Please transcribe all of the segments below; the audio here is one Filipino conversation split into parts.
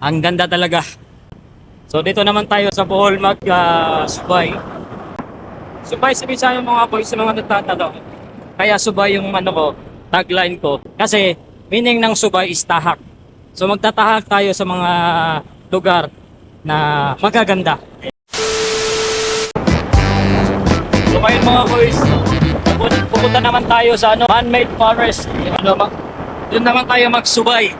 Ang ganda talaga. So dito naman tayo sa Bohol Subay. Subay sa Bisaya mga boys sa mga nagtatanong. Kaya Subay yung tagline ko. Kasi meaning ng Subay is tahak. So magtatahak tayo sa mga lugar na magaganda. So ngayon mga boys, pupunta naman tayo sa man-made forest. Doon naman tayo magsubay.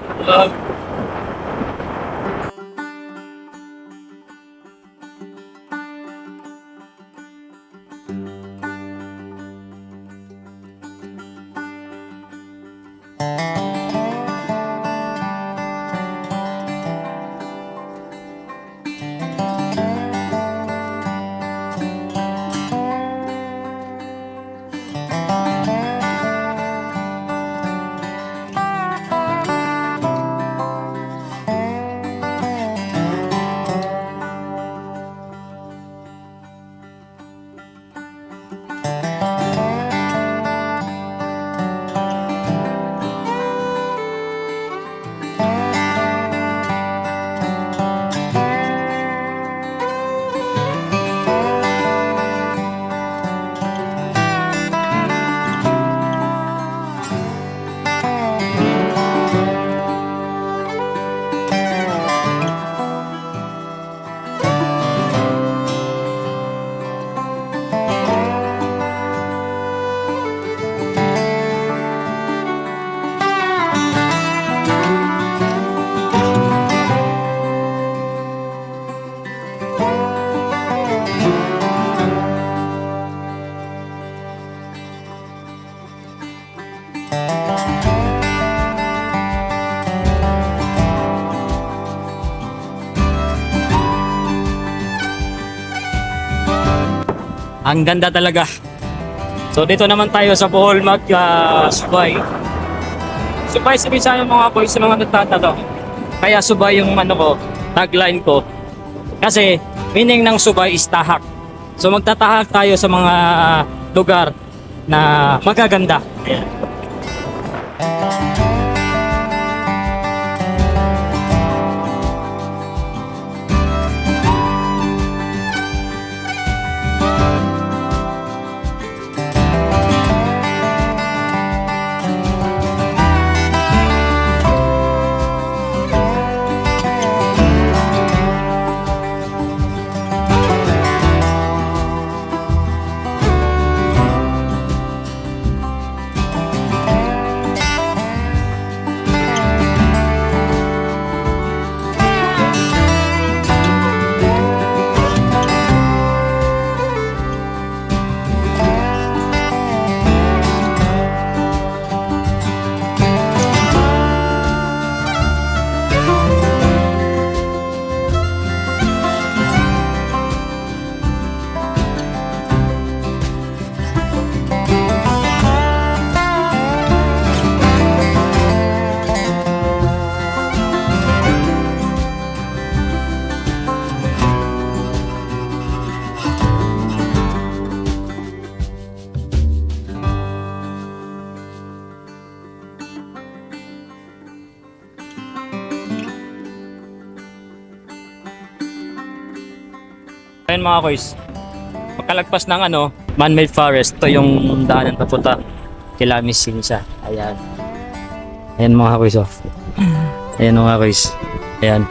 Ang ganda talaga. So dito naman tayo sa Bohol Subay. Subay sa Bisaya mga boys sa mga nagtatanong. Kaya Subay yung tagline ko. Kasi meaning ng Subay is tahak. So magtatahak tayo sa mga lugar na magaganda. Ayun mga boys, pagkalagpas ng man-made forest, ito yung daanan papunta kila Miss Sinsa. Ayan. Ayan mga boys, oh. Ayan mga boys. Ayan.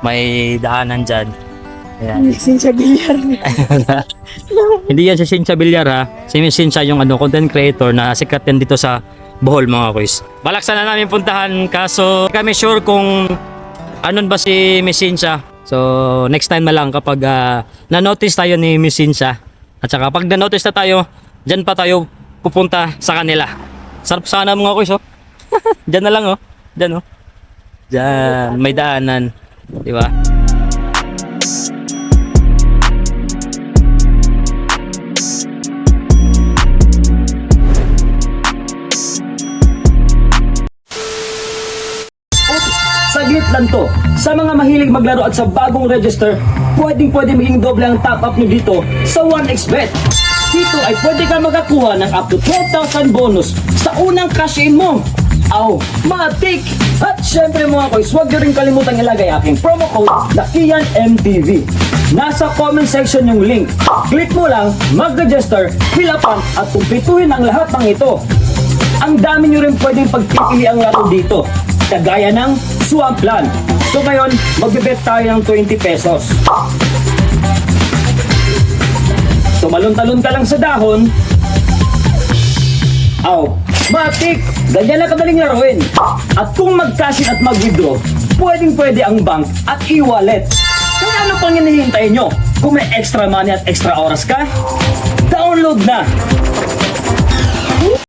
May daanan dyan. Ayan. Miss Sinsa Bilyar. Hindi yan si Sinsa Bilyar ha. Si Miss Sinsa yung content creator na sikat din dito sa Bohol mga boys. Balaksan na namin puntahan kaso kami sure kung anon ba si Miss Sinsa. So next time na lang kapag na-notice tayo ni Miss Sinsa. At saka pag na-notice na tayo, dyan pa tayo pupunta sa kanila. Sarap sana mga boys, oh. Dyan na lang, oh. Dyan, oh. Dyan, may daanan. Di ba? Saglit lang to. Sa mga mahilig maglaro at sa bagong register, pwede maging doble ang top up nyo dito sa 1xBet. Dito ay pwede ka makakuha ng up to 12,000 bonus sa unang cash in mo. Aw, matik! At syempre mga koys, huwag nyo rin kalimutang ilagay aking promo code na KianMTV. Nasa comment section yung link. Click mo lang, mag-register, fill upan at kumpletuhin ang lahat ng ito. Ang dami nyo rin pwedeng pagpipili ang laro dito, kagaya ng Swampland. So ngayon, magbibet tayo ng 20 pesos. Tumalon-talon ka lang sa dahon. Aw, matik! Ganyan lang kadaling laruin. At kung mag-cash in at mag-withdraw, pwedeng-pwede ang bank at e-wallet. Kaya ano pang hinihintay nyo? Kung may extra money at extra oras ka, download na